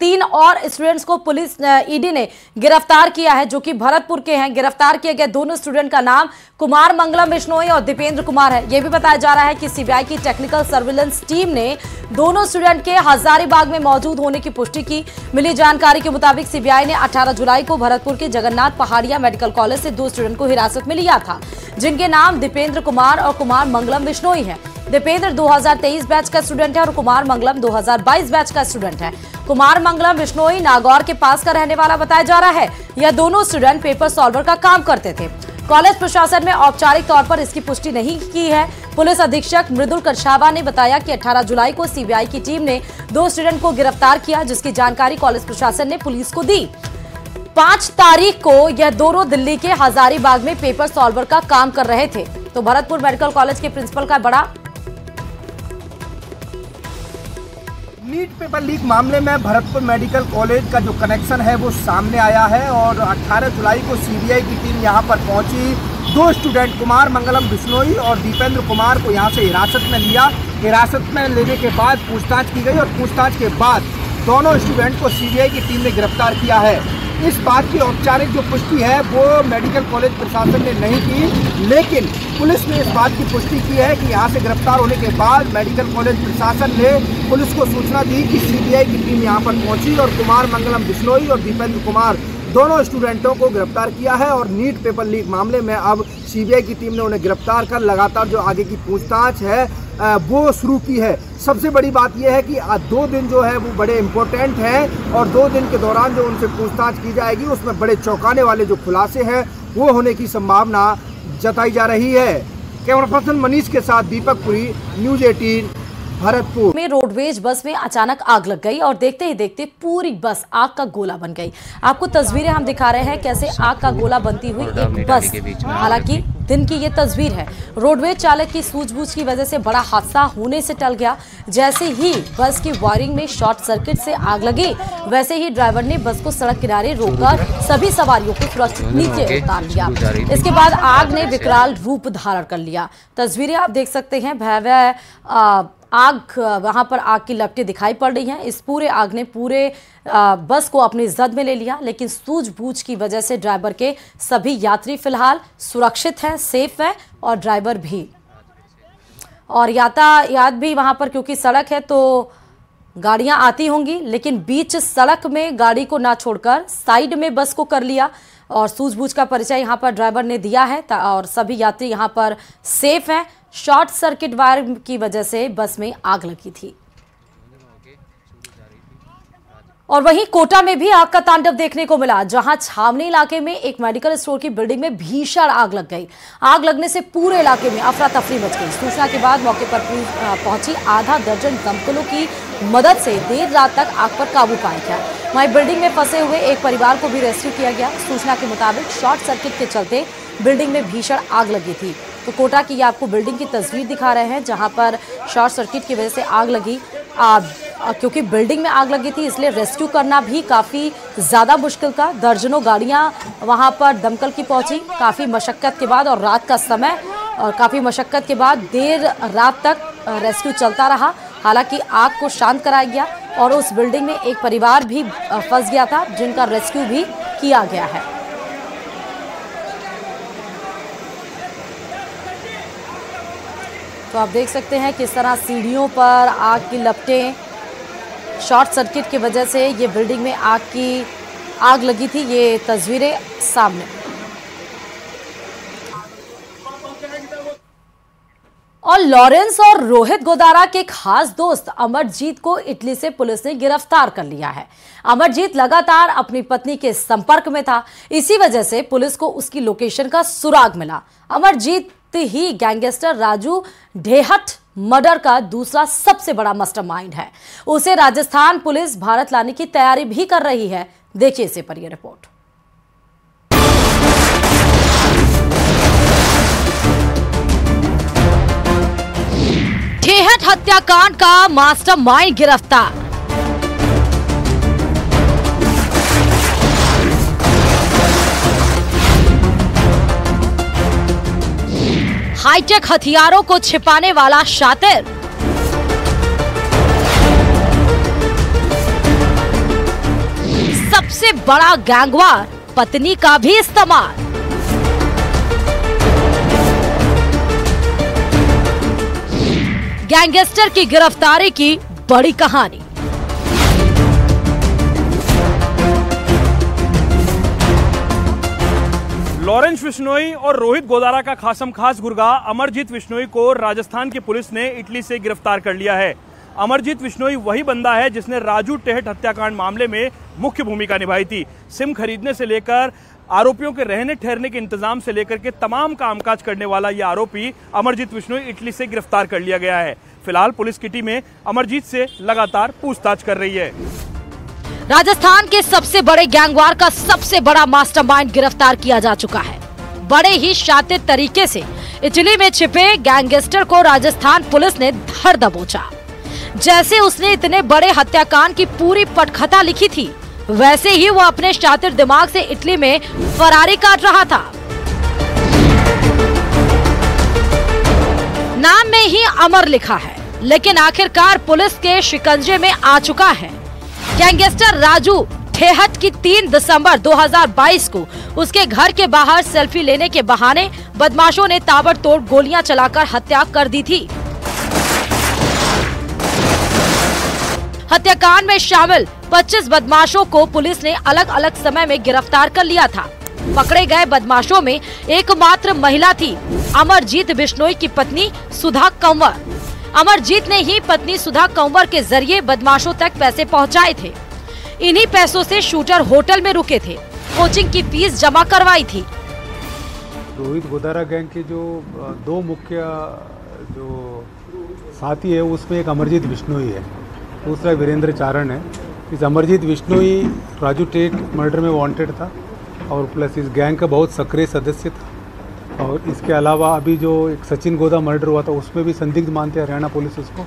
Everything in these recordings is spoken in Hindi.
3 और स्टूडेंट्स को पुलिस ईडी ने गिरफ्तार किया है, जो कि भरतपुर के हैं। गिरफ्तार किए गए दोनों स्टूडेंट का नाम कुमार मंगलम बिश्नोई और दीपेंद्र कुमार है। यह भी बताया जा रहा है कि सीबीआई की टेक्निकल सर्विलेंस टीम ने दोनों स्टूडेंट के हजारीबाग में मौजूद होने की पुष्टि की। मिली जानकारी के मुताबिक सीबीआई ने 18 जुलाई को भरतपुर के जगन्नाथ पहाड़िया मेडिकल कॉलेज से 2 स्टूडेंट को हिरासत में लिया था, जिनके नाम दीपेंद्र कुमार और कुमार मंगलम बिश्नोई है। दीपेंद्र 2023 बैच का स्टूडेंट है और कुमार मंगलम 2022 बैच का स्टूडेंट है। कुमार मंगलम बिश्नोई नागौर के पास का रहने वाला बताया जा रहा है। यह दोनों स्टूडेंट पेपर सॉल्वर का काम करते थे। कॉलेज प्रशासन ने औपचारिक तौर पर इसकी पुष्टि नहीं की है। पुलिस अधीक्षक मृदुल कछावा ने बताया कि 18 जुलाई को सीबीआई की टीम ने 2 स्टूडेंट को गिरफ्तार किया, जिसकी जानकारी कॉलेज प्रशासन ने पुलिस को दी। 5 तारीख को यह दोनों दिल्ली के हजारीबाग में पेपर सॉल्वर का काम कर रहे थे। तो भरतपुर मेडिकल कॉलेज के प्रिंसिपल का बड़ा नीट पेपर लीक मामले में भरतपुर मेडिकल कॉलेज का जो कनेक्शन है वो सामने आया है और 18 जुलाई को सीबीआई की टीम यहां पर पहुंची। 2 स्टूडेंट कुमार मंगलम बिश्नोई और दीपेंद्र कुमार को यहां से हिरासत में लिया। हिरासत में लेने के बाद पूछताछ की गई और पूछताछ के बाद दोनों स्टूडेंट को सीबीआई की टीम ने गिरफ्तार किया है। इस बात की औपचारिक जो पुष्टि है वो मेडिकल कॉलेज प्रशासन ने नहीं की, लेकिन पुलिस ने इस बात की पुष्टि की है कि यहाँ से गिरफ्तार होने के बाद मेडिकल कॉलेज प्रशासन ने पुलिस को सूचना दी कि सीबीआई की टीम यहाँ पर पहुंची और कुमार मंगलम बिश्नोई और दीपेंद्र कुमार दोनों स्टूडेंटों को गिरफ्तार किया है। और नीट पेपर लीक मामले में अब सीबीआई की टीम ने उन्हें गिरफ्तार कर लगातार जो आगे की पूछताछ है वो शुरू की है। सबसे बड़ी बात यह है कि 2 दिन जो है वो बड़े इम्पोर्टेंट हैं और 2 दिन के दौरान जो उनसे पूछताछ की जाएगी उसमें बड़े चौंकाने वाले जो खुलासे हैं वो होने की संभावना जताई जा रही है। कैमरा पर्सन मनीष के साथ दीपक पुरी, न्यूज़ 18 भरतपुर में रोडवेज बस में अचानक आग लग गई और देखते ही देखते पूरी बस आग का गोला बन गई। आपको तस्वीरें हम दिखा रहे हैं कैसे आग का गोला बनती हुई एक बस। हालांकि दिन की ये तस्वीर है। रोडवेज चालक की सूझबूझ की वजह से बड़ा हादसा होने से टल गया। जैसे ही बस की वायरिंग में शॉर्ट सर्किट से आग लगी, वैसे ही ड्राइवर ने बस को सड़क किनारे रोककर सभी सवारियों को सुरक्षित नीचे उतार लिया। इसके बाद आग ने विकराल रूप धारण कर लिया। तस्वीरें आप देख सकते हैं। भयावह आग, वहां पर आग की लपटें दिखाई पड़ रही हैं। इस पूरे आग ने पूरे बस को अपनी जद में ले लिया, लेकिन सूझबूझ की वजह से ड्राइवर के सभी यात्री फिलहाल सुरक्षित हैं, सेफ हैं और ड्राइवर भी। और यातायात भी वहां पर, क्योंकि सड़क है तो गाड़ियां आती होंगी, लेकिन बीच सड़क में गाड़ी को ना छोड़कर साइड में बस को कर लिया और सूझबूझ का परिचय यहां पर ड्राइवर ने दिया है और सभी यात्री यहां पर सेफ हैं। शॉर्ट सर्किट वायर की वजह से बस में आग लगी थी। और वहीं कोटा में भी आग का तांडव देखने को मिला, जहां छावनी इलाके में एक मेडिकल स्टोर की बिल्डिंग में भीषण आग लग गई। आग लगने से पूरे इलाके में अफरा तफरी मच गई। सूचना के बाद मौके पर पहुंची आधा दर्जन दमकलों की मदद से देर रात तक आग पर काबू पाया गया। वहीं बिल्डिंग में फंसे हुए एक परिवार को भी रेस्क्यू किया गया। सूचना के मुताबिक शॉर्ट सर्किट के चलते बिल्डिंग में भीषण आग लगी थी। तो कोटा की आपको बिल्डिंग की तस्वीर दिखा रहे हैं, जहां पर शॉर्ट सर्किट की वजह से आग लगी। क्योंकि बिल्डिंग में आग लगी थी, इसलिए रेस्क्यू करना भी काफ़ी ज़्यादा मुश्किल था। दर्जनों गाड़ियां वहां पर दमकल की पहुंची। काफ़ी मशक्क़त के बाद और रात का समय और काफ़ी मशक्क़त के बाद देर रात तक रेस्क्यू चलता रहा। हालांकि आग को शांत कराया गया और उस बिल्डिंग में एक परिवार भी फंस गया था, जिनका रेस्क्यू भी किया गया है। तो आप देख सकते हैं किस तरह सीढ़ियों पर आग की लपटें, शॉर्ट सर्किट की वजह से ये बिल्डिंग में आग लगी थी। ये तस्वीरें सामने। और लॉरेंस और रोहित गोदारा के खास दोस्त अमरजीत को इटली से पुलिस ने गिरफ्तार कर लिया है। अमरजीत लगातार अपनी पत्नी के संपर्क में था, इसी वजह से पुलिस को उसकी लोकेशन का सुराग मिला। अमरजीत ही गैंगस्टर राजू ढेहट मर्डर का दूसरा सबसे बड़ा मास्टरमाइंड है। उसे राजस्थान पुलिस भारत लाने की तैयारी भी कर रही है। देखिए इसे पर यह रिपोर्ट। ढेहट हत्याकांड का मास्टरमाइंड गिरफ्तार। हाईटेक हथियारों को छिपाने वाला शातिर। सबसे बड़ा गैंगवार पत्नी का भी इस्तेमाल। गैंगस्टर की गिरफ्तारी की बड़ी कहानी। लॉरेंस बिश्नोई और रोहित गोदारा का खासम खास गुर्गा अमरजीत बिश्नोई को राजस्थान की पुलिस ने इटली से गिरफ्तार कर लिया है। अमरजीत बिश्नोई वही बंदा है जिसने राजू टेहट हत्याकांड मामले में मुख्य भूमिका निभाई थी। सिम खरीदने से लेकर आरोपियों के रहने ठहरने के इंतजाम से लेकर के तमाम कामकाज करने वाला यह आरोपी अमरजीत बिश्नोई इटली से गिरफ्तार कर लिया गया है। फिलहाल पुलिस की टीमें अमरजीत से लगातार पूछताछ कर रही है। राजस्थान के सबसे बड़े गैंगवार का सबसे बड़ा मास्टरमाइंड गिरफ्तार किया जा चुका है। बड़े ही शातिर तरीके से इटली में छिपे गैंगस्टर को राजस्थान पुलिस ने धर दबोचा। जैसे उसने इतने बड़े हत्याकांड की पूरी पटकथा लिखी थी, वैसे ही वो अपने शातिर दिमाग से इटली में फरारी काट रहा था। नाम में ही अमर लिखा है, लेकिन आखिरकार पुलिस के शिकंजे में आ चुका है। गैंगस्टर राजू टेहट की 3 दिसंबर 2022 को उसके घर के बाहर सेल्फी लेने के बहाने बदमाशों ने ताबड़तोड़ गोलियां चलाकर हत्या कर दी थी। हत्याकांड में शामिल 25 बदमाशों को पुलिस ने अलग अलग समय में गिरफ्तार कर लिया था। पकड़े गए बदमाशों में एकमात्र महिला थी, अमरजीत बिश्नोई की पत्नी सुधा कंवर। अमरजीत ने ही पत्नी सुधा कंवर के जरिए बदमाशों तक पैसे पहुंचाए थे। इन्हीं पैसों से शूटर होटल में रुके थे, कोचिंग की फीस जमा करवाई थी। रोहित गोदारा गैंग के जो 2 मुख्य जो साथी है, उसमें एक अमरजीत बिश्नोई है, दूसरा वीरेंद्र चारण है। इस अमरजीत बिश्नोई राजू टेट मर्डर में वांटेड था और प्लस इस गैंग का बहुत सक्रिय सदस्य था। और इसके अलावा अभी जो एक सचिन गोदा मर्डर हुआ था, उसमें भी संदिग्ध मानते हैं हरियाणा पुलिस उसको।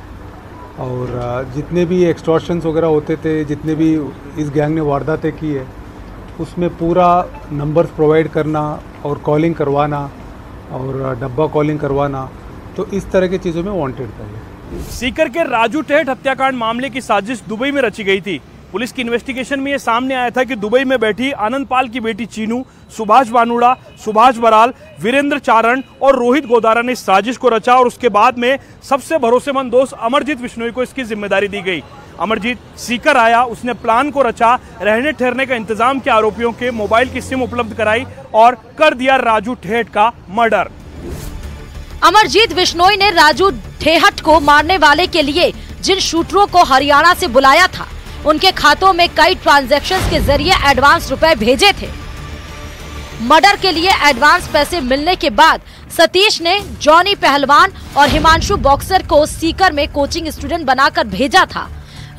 और जितने भी एक्सटॉर्शंस वगैरह होते थे, जितने भी इस गैंग ने वारदातें की है, उसमें पूरा नंबर्स प्रोवाइड करना और कॉलिंग करवाना और डब्बा कॉलिंग करवाना, तो इस तरह की चीज़ों में वांटेड था ये। सीकर के राजू टेहट हत्याकांड मामले की साजिश दुबई में रची गई थी। पुलिस की इन्वेस्टिगेशन में यह सामने आया था कि दुबई में बैठी आनंदपाल की बेटी चीनू, सुभाष बानुड़ा, सुभाष बराल, वीरेंद्र चारण और रोहित गोदारा ने इस साजिश को रचा और उसके बाद में सबसे भरोसेमंद दोस्त अमरजीत बिश्नोई को इसकी जिम्मेदारी दी गई। अमरजीत सीकर आया, उसने प्लान को रचा, रहने ठहरने का इंतजाम किया, आरोपियों के मोबाइल की सिम उपलब्ध कराई और कर दिया राजू टेहट का मर्डर। अमरजीत बिश्नोई ने राजू टेहट को मारने वाले के लिए जिन शूटरों को हरियाणा से बुलाया था, उनके खातों में कई ट्रांजैक्शंस के जरिए एडवांस रुपए भेजे थे। मर्डर के लिए एडवांस पैसे मिलने के बाद सतीश ने जॉनी पहलवान और हिमांशु बॉक्सर को सीकर में कोचिंग स्टूडेंट बनाकर भेजा था।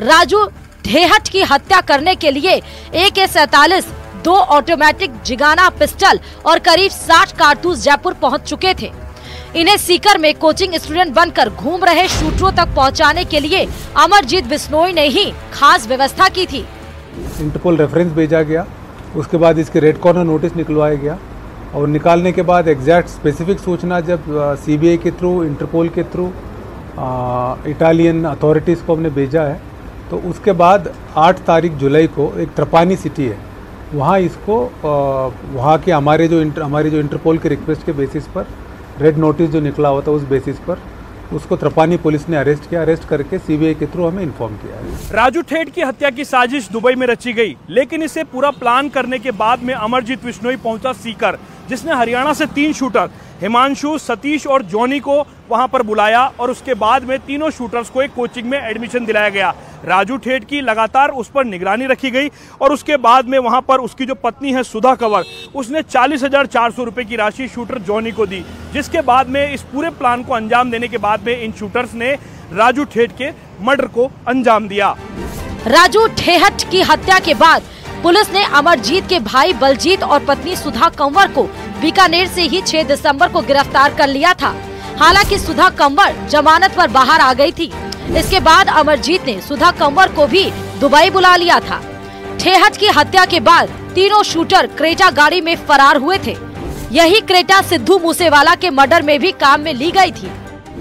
राजू टेहट की हत्या करने के लिए AK-47, 2 ऑटोमेटिक जिगाना पिस्टल और करीब 60 कारतूस जयपुर पहुंच चुके थे। इन्हें सीकर में कोचिंग स्टूडेंट बनकर घूम रहे शूटरों तक पहुंचाने के लिए अमरजीत बिश्नोई ने ही खास व्यवस्था की थी। इंटरपोल रेफरेंस भेजा गया, उसके बाद इसके रेड कॉर्नर नोटिस निकलवाया गया और निकालने के बाद एग्जैक्ट स्पेसिफिक सूचना जब CBI के थ्रू, इंटरपोल के थ्रू, इटालियन अथॉरिटीज़ को हमने भेजा है, तो उसके बाद 8 तारीख जुलाई को एक ट्रपानी सिटी है, वहाँ इसको वहाँ के हमारी जो इंटरपोल के रिक्वेस्ट के बेसिस पर रेड नोटिस जो निकला हुआ था, उस बेसिस पर उसको ट्रपानी पुलिस ने अरेस्ट किया। अरेस्ट करके CBI के थ्रू हमें इन्फॉर्म किया है। राजू टेहट की हत्या की साजिश दुबई में रची गई, लेकिन इसे पूरा प्लान करने के बाद में अमरजीत बिश्नोई पहुंचा सीकर, जिसने हरियाणा से 3 शूटर हिमांशु, सतीश और जॉनी को वहां पर बुलाया और उसके बाद में तीनों शूटर्स को एक कोचिंग में एडमिशन दिलाया गया। राजू टेहट की लगातार उस पर निगरानी रखी गई और उसके बाद में वहां पर उसकी जो पत्नी है सुधा कंवर, उसने 40,400 रुपए की राशि शूटर जॉनी को दी, जिसके बाद में इस पूरे प्लान को अंजाम देने के बाद में इन शूटर्स ने राजू टेहट के मर्डर को अंजाम दिया। राजू टेहट की हत्या के बाद पुलिस ने अमरजीत के भाई बलजीत और पत्नी सुधा कंवर को बीकानेर से ही 6 दिसंबर को गिरफ्तार कर लिया था। हालांकि सुधा कंवर जमानत पर बाहर आ गई थी। इसके बाद अमरजीत ने सुधा कंवर को भी दुबई बुला लिया था। टेहट की हत्या के बाद तीनों शूटर क्रेटा गाड़ी में फरार हुए थे। यही क्रेटा सिद्धू मूसेवाला के मर्डर में भी काम में ली गई थी।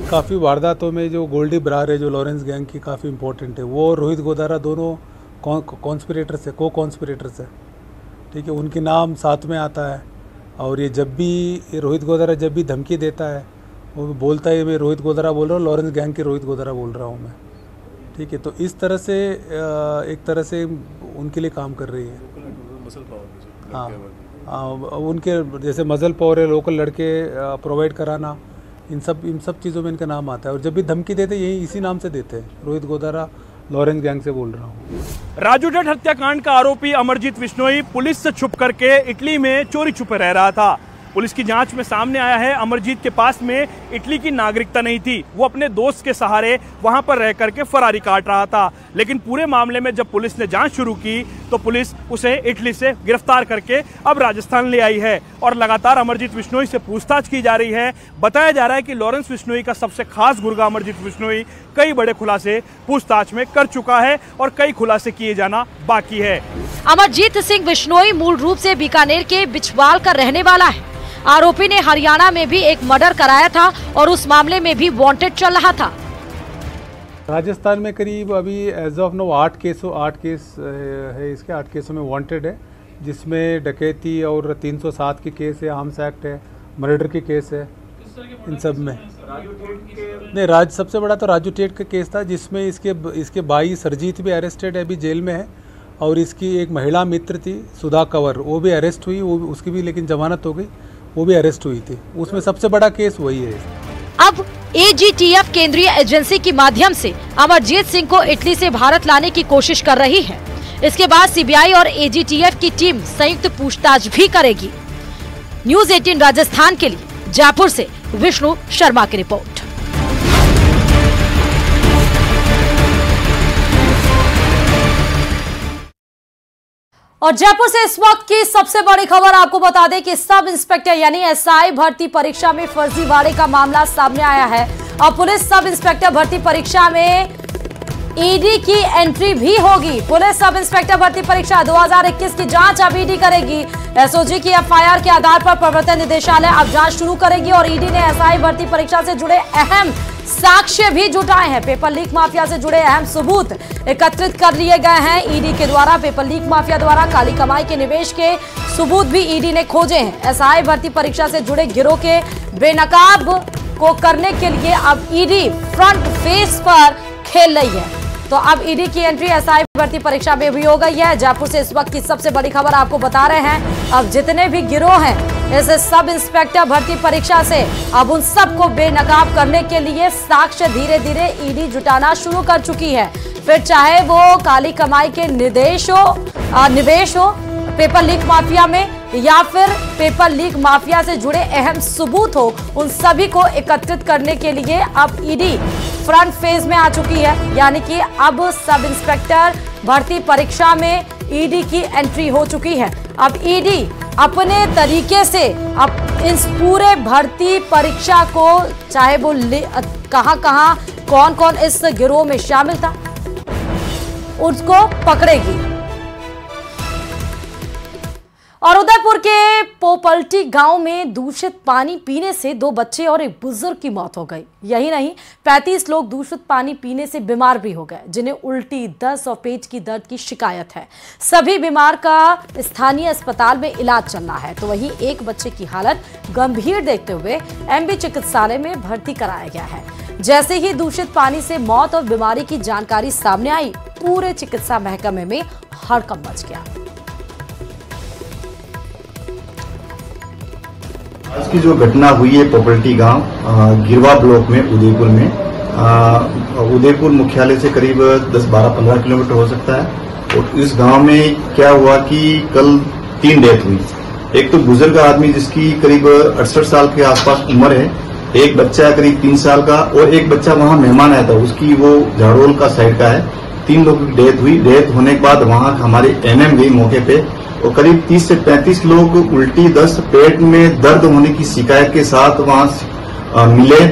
काफ़ी वारदातों में जो गोल्डी बरार है, जो लॉरेंस गैंग की काफ़ी इम्पोर्टेंट है, वो रोहित गोदारा दोनों कॉन्स्पिरेटर्स है, को कॉन्स्पिरेटर्स है, ठीक है, उनके नाम साथ में आता है। और ये जब भी रोहित गोधरा जब भी धमकी देता है वो बोलता है मैं रोहित गोधरा बोल रहा हूँ, लॉरेंस गैंग के रोहित गोधरा बोल रहा हूँ मैं, ठीक है। तो इस तरह से एक तरह से उनके लिए काम कर रही है। हाँ, उनके जैसे मजल पावर है, लोकल लड़के प्रोवाइड कराना, इन सब चीज़ों में इनका नाम आता है। और जब भी धमकी देते यही इसी नाम से देते हैं, रोहित गोधरा लॉरेंस गैंग से बोल रहा हूँ। राजू जट हत्याकांड का आरोपी अमरजीत बिश्नोई पुलिस से छुप करके इटली में चोरी छुपे रह रहा था। पुलिस की जांच में सामने आया है अमरजीत के पास में इटली की नागरिकता नहीं थी, वो अपने दोस्त के सहारे वहां पर रह करके फरारी काट रहा था। लेकिन पूरे मामले में जब पुलिस ने जांच शुरू की तो पुलिस उसे इटली से गिरफ्तार करके अब राजस्थान ले आई है और लगातार अमरजीत बिश्नोई से पूछताछ की जा रही है। बताया जा रहा है कि लॉरेंस बिश्नोई का सबसे खास गुर्गा अमरजीत बिश्नोई कई बड़े खुलासे पूछताछ में कर चुका है और कई खुलासे किए जाना बाकी है। अमरजीत सिंह बिश्नोई मूल रूप से बीकानेर के बिछवाल का रहने वाला है। आरोपी ने हरियाणा में भी एक मर्डर कराया था और उस मामले में भी वांटेड चल रहा था। राजस्थान में करीब अभी एज ऑफ नो 8 केस है, इसके 8 केसों में वांटेड है, जिसमें डकैती और 307 के केस है, आर्म्स एक्ट है, मर्डर के केस है। इन सब में नहीं, सबसे बड़ा तो राजू टेट का केस था, जिसमें इसके भाई सरजीत भी अरेस्टेड है, अभी जेल में है। और इसकी एक महिला मित्र थी सुधा कंवर, वो भी अरेस्ट हुई, वो उसकी भी लेकिन जमानत हो गई, वो भी अरेस्ट हुई थी। उसमें सबसे बड़ा केस वही है। अब एजीटीएफ केंद्रीय एजेंसी के माध्यम से अमरजीत सिंह को इटली से भारत लाने की कोशिश कर रही है। इसके बाद सीबीआई और एजीटीएफ की टीम संयुक्त पूछताछ भी करेगी। न्यूज़ 18 राजस्थान के लिए जयपुर से विष्णु शर्मा की रिपोर्ट। और जयपुर से इस वक्त की सबसे बड़ी खबर आपको बता दें कि सब इंस्पेक्टर यानी एसआई भर्ती परीक्षा में फर्जीवाड़े का मामला सामने आया है। और पुलिस सब इंस्पेक्टर भर्ती परीक्षा में ईडी की एंट्री भी होगी। पुलिस सब इंस्पेक्टर भर्ती परीक्षा 2021 की जांच अब ईडी करेगी। एसओजी की एफआईआर के आधार पर प्रवर्तन निदेशालय अब जांच शुरू करेगी और ईडी ने एसआई भर्ती परीक्षा से जुड़े अहम साक्ष्य भी जुटाए हैं। पेपर लीक माफिया से जुड़े अहम सबूत एकत्रित कर लिए गए हैं ईडी के द्वारा। पेपर लीक माफिया द्वारा काली कमाई के निवेश के सबूत भी ईडी ने खोजे हैं। एसआई भर्ती परीक्षा से जुड़े गिरोह के बेनकाब को करने के लिए अब ईडी फ्रंट फेस पर खेल रही है। तो अब ईडी की एंट्री एसआई भर्ती परीक्षा में भी हो गई है। जयपुर से इस वक्त की सबसे बड़ी खबर आपको बता रहे हैं। अब जितने भी गिरोह हैं इस सब इंस्पेक्टर भर्ती परीक्षा से अब उन सबको बेनकाब करने के लिए साक्ष्य धीरे धीरे ईडी जुटाना शुरू कर चुकी है। फिर चाहे वो काली कमाई के निवेश हो पेपर लीक माफिया में या फिर पेपर लीक माफिया से जुड़े अहम सबूत हो, उन सभी को एकत्रित करने के लिए अब ईडी फ्रंट फेज में आ चुकी है। यानी कि अब सब इंस्पेक्टर भर्ती परीक्षा में ईडी की एंट्री हो चुकी है। अब ईडी अपने तरीके से अब इस पूरे भर्ती परीक्षा को चाहे वो कहां कौन कौन इस गिरोह में शामिल था उसको पकड़ेगी। और उदयपुर के पोपल्टी गांव में दूषित पानी पीने से 2 बच्चे और एक बुजुर्ग की मौत हो गई। यही नहीं, 35 लोग दूषित पानी पीने से बीमार भी हो गए, जिन्हें उल्टी, दस्त और पेट की दर्द की शिकायत है। सभी बीमार का स्थानीय अस्पताल में इलाज चल रहा है। तो वहीं एक बच्चे की हालत गंभीर देखते हुए एमबी चिकित्सालय में भर्ती कराया गया है। जैसे ही दूषित पानी से मौत और बीमारी की जानकारी सामने आई, पूरे चिकित्सा महकमे में हड़कंप मच गया। आज की जो घटना हुई है पोपल्टी गांव गिरवा ब्लॉक में उदयपुर में, उदयपुर मुख्यालय से करीब 10-12-15 किलोमीटर हो सकता है। और इस गांव में क्या हुआ कि कल 3 डेथ हुई। एक तो बुजुर्ग आदमी जिसकी करीब 68 साल के आसपास उम्र है, एक बच्चा करीब 3 साल का और एक बच्चा वहां मेहमान आया था, उसकी वो झाड़ोल का साइड का है। 3 लोगों की डेथ हुई। डेथ होने के बाद वहां हमारे एनएम गई मौके पे और करीब 30 से 35 लोग उल्टी, दस्त, पेट में दर्द होने की शिकायत के साथ वहां मिले।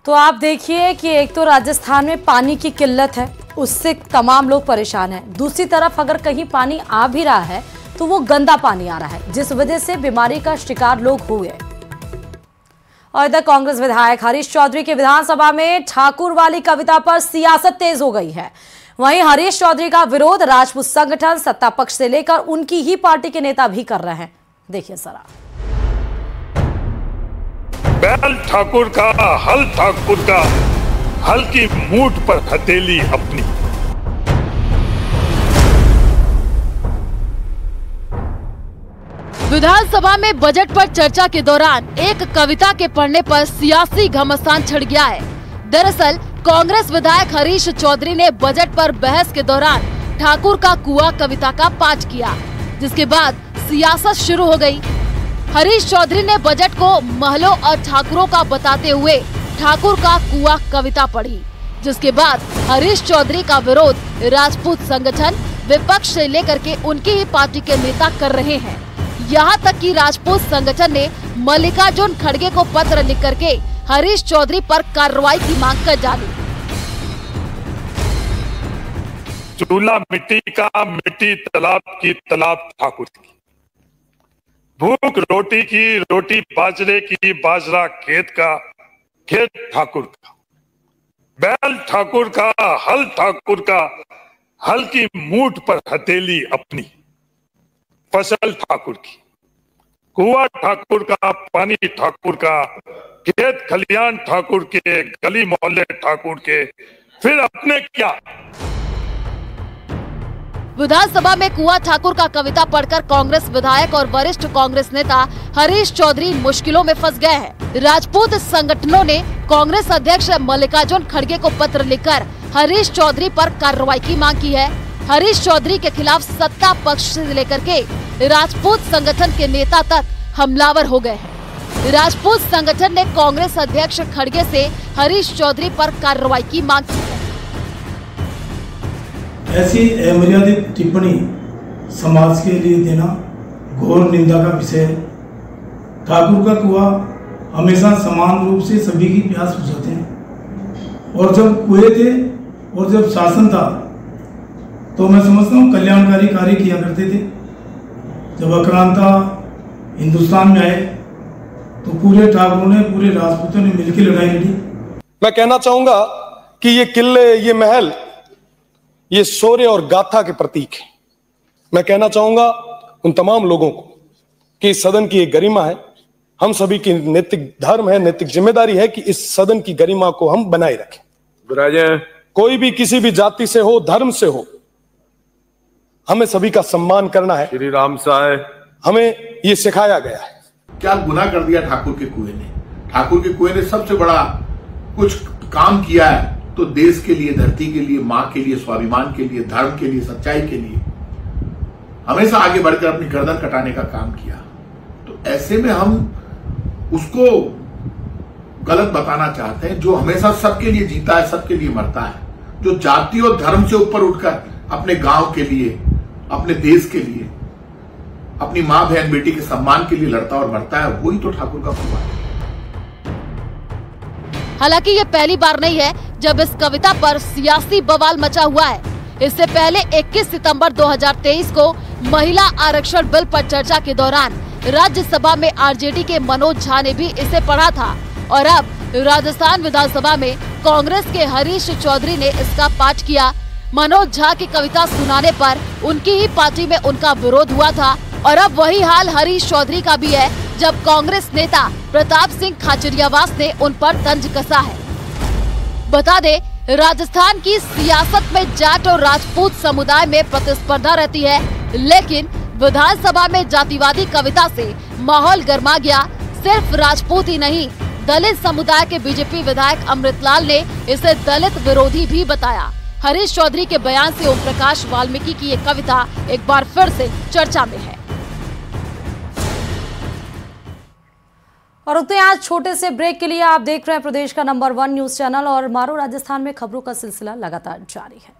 तो आप देखिए कि एक तो राजस्थान में पानी की किल्लत है, उससे तमाम लोग परेशान हैं। दूसरी तरफ अगर कहीं पानी आ भी रहा है तो वो गंदा पानी आ रहा है, जिस वजह से बीमारी का शिकार लोग हुए। और इधर कांग्रेस विधायक हरीश चौधरी की विधानसभा में ठाकुर वाली कविता पर सियासत तेज हो गई है। वहीं हरीश चौधरी का विरोध राजपूत संगठन, सत्ता पक्ष से लेकर उनकी ही पार्टी के नेता भी कर रहे हैं। देखिए जरा। बैल ठाकुर का हल ठाकुर का, हल की मूठ पर हथेली अपनी। विधानसभा में बजट पर चर्चा के दौरान एक कविता के पढ़ने पर सियासी घमासान छिड़ गया है। दरअसल कांग्रेस विधायक हरीश चौधरी ने बजट पर बहस के दौरान ठाकुर का कुआं कविता का पाठ किया, जिसके बाद सियासत शुरू हो गई। हरीश चौधरी ने बजट को महलों और ठाकुरों का बताते हुए ठाकुर का कुआं कविता पढ़ी, जिसके बाद हरीश चौधरी का विरोध राजपूत संगठन, विपक्ष से लेकर के उनकी ही पार्टी के नेता कर रहे हैं। यहाँ तक कि राजपूत संगठन ने मल्लिकार्जुन खड़गे को पत्र लिख करके हरीश चौधरी पर कार्रवाई की मांग कर डाली। चूल्हा मिट्टी का, मिट्टी तालाब की, तालाब ठाकुर की। भूख रोटी की, रोटी बाजरे की, बाजरा खेत का, खेत ठाकुर का। बैल ठाकुर का, हल ठाकुर का, हल की मूठ पर हथेली अपनी। फसल ठाकुर की, कुआं ठाकुर का, पानी ठाकुर का, खेत खलियान ठाकुर के, गली मोहल्ले ठाकुर के, फिर अपने क्या। विधानसभा में कुआं ठाकुर का कविता पढ़कर कांग्रेस विधायक और वरिष्ठ कांग्रेस नेता हरीश चौधरी मुश्किलों में फंस गए हैं। राजपूत संगठनों ने कांग्रेस अध्यक्ष मल्लिकार्जुन खड़गे को पत्र लिखकर हरीश चौधरी पर कार्रवाई की मांग की है। हरीश चौधरी के खिलाफ सत्ता पक्ष से लेकर के राजपूत संगठन के नेता तक हमलावर हो गए हैं। राजपूत संगठन ने कांग्रेस अध्यक्ष खड़गे से हरीश चौधरी पर कार्रवाई की मांग की है। ऐसी अमर्यादित टिप्पणी समाज के लिए देना घोर निंदा का विषय है। ठाकुर का कुआं हमेशा समान रूप से सभी की प्यास बुझाते हैं, और जब कुएं थे और जब शासन था तो मैं समझता हूँ कल्याणकारी कार्य किया करते थे। जब आक्रांता हिंदुस्तान में आए तो पूरे ठाकुरों ने, पूरे राजपूतों ने मिलकर लड़ाई लड़ी। मैं कहना चाहूंगा कि ये किले, ये महल, ये शौर्य और गाथा के प्रतीक है। मैं कहना चाहूंगा उन तमाम लोगों को कि इस सदन की एक गरिमा है, हम सभी की नैतिक धर्म है, नैतिक जिम्मेदारी है कि इस सदन की गरिमा को हम बनाए रखें। कोई भी किसी भी जाति से हो, धर्म से हो, हमें सभी का सम्मान करना है। श्री राम साहब, हमें ये सिखाया गया है। क्या गुनाह कर दिया ठाकुर के कुएं ने? ठाकुर के कुएं ने सबसे बड़ा कुछ काम किया है तो देश के लिए, धरती के लिए, मां के लिए, स्वाभिमान के लिए, धर्म के लिए, सच्चाई के लिए हमेशा आगे बढ़कर अपनी गर्दन कटाने का काम किया। तो ऐसे में हम उसको गलत बताना चाहते हैं, जो हमेशा सबके लिए जीता है, सबके लिए मरता है, जो जाति और धर्म से ऊपर उठकर अपने गांव के लिए, अपने देश के लिए, अपनी मां बहन बेटी के सम्मान के लिए लड़ता और मरता है, वही तो ठाकुर का कुआं है। हालांकि ये पहली बार नहीं है जब इस कविता पर सियासी बवाल मचा हुआ है। इससे पहले 21 सितंबर 2023 को महिला आरक्षण बिल पर चर्चा के दौरान राज्यसभा में आरजेडी के मनोज झा ने भी इसे पढ़ा था, और अब राजस्थान विधानसभा में कांग्रेस के हरीश चौधरी ने इसका पाठ किया। मनोज झा की कविता सुनाने पर उनकी ही पार्टी में उनका विरोध हुआ था, और अब वही हाल हरीश चौधरी का भी है, जब कांग्रेस नेता प्रताप सिंह खाचरियावास ने उन पर तंज कसा है। बता दे, राजस्थान की सियासत में जाट और राजपूत समुदाय में प्रतिस्पर्धा रहती है, लेकिन विधानसभा में जातिवादी कविता से माहौल गर्मा गया। सिर्फ राजपूत ही नहीं, दलित समुदाय के बीजेपी विधायक अमृतलाल ने इसे दलित विरोधी भी बताया। हरीश चौधरी के बयान से ओम प्रकाश वाल्मीकि की ये कविता एक बार फिर से चर्चा में है। और उतने आज छोटे से ब्रेक के लिए आप देख रहे हैं प्रदेश का नंबर 1 न्यूज चैनल, और मारो राजस्थान में खबरों का सिलसिला लगातार जारी है।